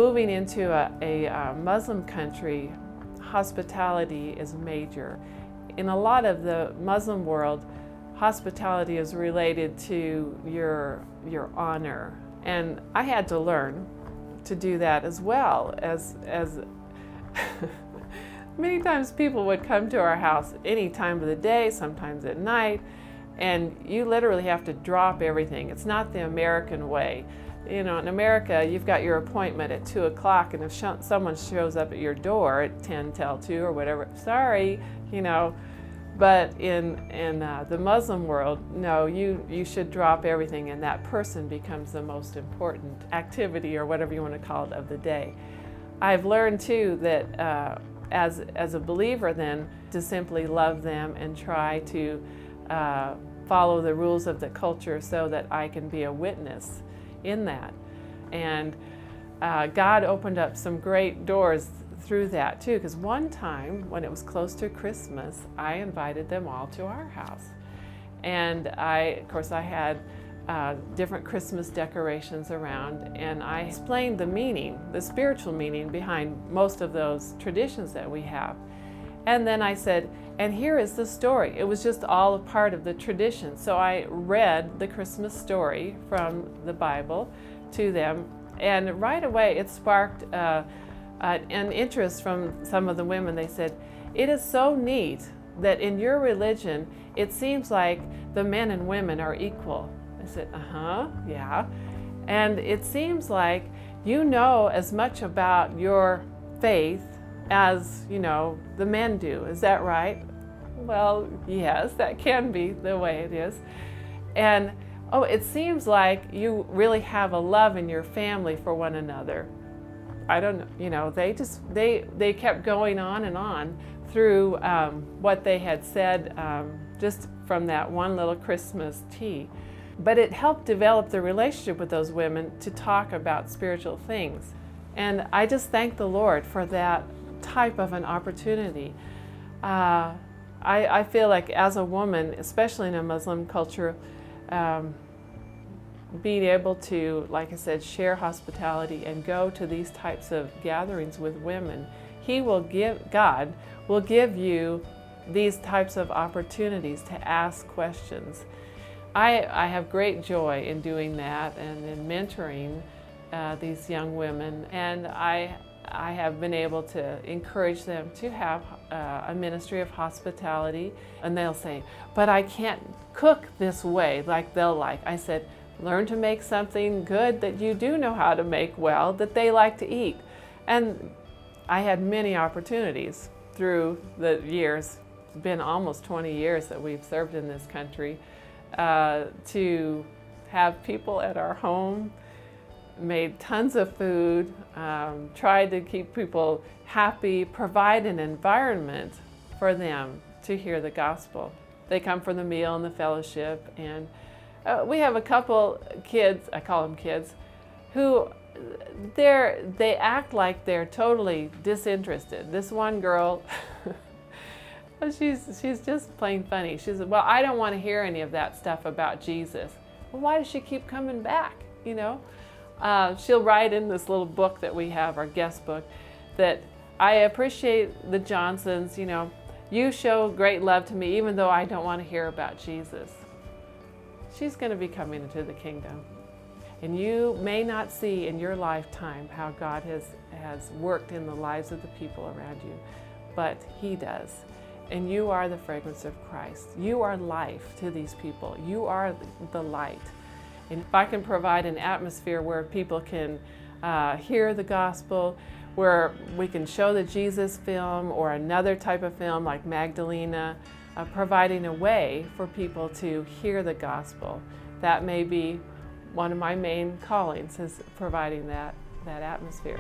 moving into a Muslim country, hospitality is major. In a lot of the Muslim world, hospitality is related to your honor. And I had to learn to do that as well as many times people would come to our house any time of the day, sometimes at night, and you literally have to drop everything. It's not the American way. You know, in America, you've got your appointment at 2 o'clock, and if someone shows up at your door at 10 till 2 or whatever, sorry, you know. But in the Muslim world, no, you should drop everything, and that person becomes the most important activity, or whatever you want to call it, of the day. I've learned too that as a believer then, to simply love them and try to follow the rules of the culture so that I can be a witness in that. And God opened up some great doors through that too, because one time when it was close to Christmas, I invited them all to our house. And of course I had different Christmas decorations around, and I explained the meaning, the spiritual meaning behind most of those traditions that we have. And then I said, and here is the story. It was just all a part of the tradition. So I read the Christmas story from the Bible to them, and right away it sparked an interest from some of the women. They said, it is so neat that in your religion it seems like the men and women are equal. I said, yeah. And it seems like you know as much about your faith as, you know, the men do. Is that right? Well, yes, that can be the way it is. And oh, it seems like you really have a love in your family for one another. I don't know, you know, they kept going on and on through what they had said just from that one little Christmas tea. But it helped develop the relationship with those women to talk about spiritual things. And I just thank the Lord for that type of an opportunity. I feel like as a woman, especially in a Muslim culture, being able to, like I said, share hospitality and go to these types of gatherings with women, God will give you these types of opportunities to ask questions. I have great joy in doing that and in mentoring these young women, and I have been able to encourage them to have a ministry of hospitality. And they'll say, but I can't cook this way like they'll like. I said, learn to make something good that you do know how to make well, that they like to eat. And I had many opportunities through the years. It's been almost 20 years that we've served in this country, to have people at our home, made tons of food, tried to keep people happy, provide an environment for them to hear the gospel. They come for the meal and the fellowship, and we have a couple kids, I call them kids, who they act like they're totally disinterested. This one girl, she's just plain funny. She said, well, I don't want to hear any of that stuff about Jesus. Well, why does she keep coming back, you know? She'll write in this little book that we have, our guest book, that I appreciate the Johnsons, you know, you show great love to me even though I don't want to hear about Jesus. She's going to be coming into the kingdom. And you may not see in your lifetime how God has worked in the lives of the people around you, but He does. And you are the fragrance of Christ. You are life to these people. You are the light. And if I can provide an atmosphere where people can hear the gospel, where we can show the Jesus film or another type of film like Magdalena, providing a way for people to hear the gospel, that may be one of my main callings, is providing that atmosphere.